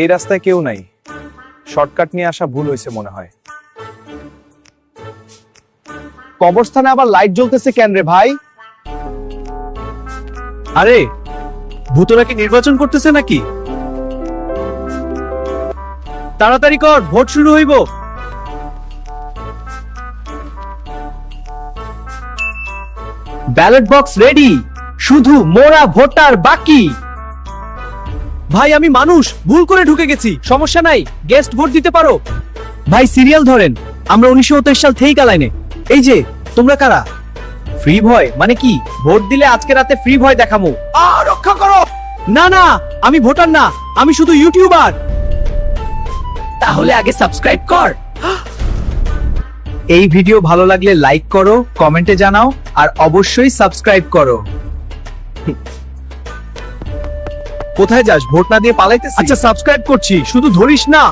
এই রাস্তায় কেউ নাই, শর্টকাট নিয়ে আসা ভুল হয়েছে মনে হয়। কবরস্থানে আবার লাইট জ্বলতেছে কেন রে ভাই? আরে ভূতরা কি নির্বাচন করতেছে নাকি? তাড়াতাড়ি কর, ভোট শুরু হইব। ব্যালট বক্স রেডি, শুধু মোরা ভোটার বাকি। ভাই আমি মানুষ, ভুল করে ঢুকে গেছি, সমস্যা নাই, গেস্ট ভোট দিতে পারো। ভাই সিরিয়াল ধরেন, আমরা 1929 সাল থেকেই কালাইনে। এই যে তোমরা কারা? ফ্রি ভয় মানে কি? ভোট দিলে আজকে রাতে ফ্রি ভয় দেখামু। রক্ষা করো। না না, আমি ভোটার না, আমি শুধু ইউটিউবার। তাহলে আগে সাবস্ক্রাইব কর। এই ভিডিও ভালো লাগলে লাইক করো, কমেন্টে জানাও, আর অবশ্যই সাবস্ক্রাইব করো। কোথায় যাস? ভোট না দিয়ে পালাইতেছিস? আচ্ছা সাবস্ক্রাইব করছি, শুধু ধরিস না।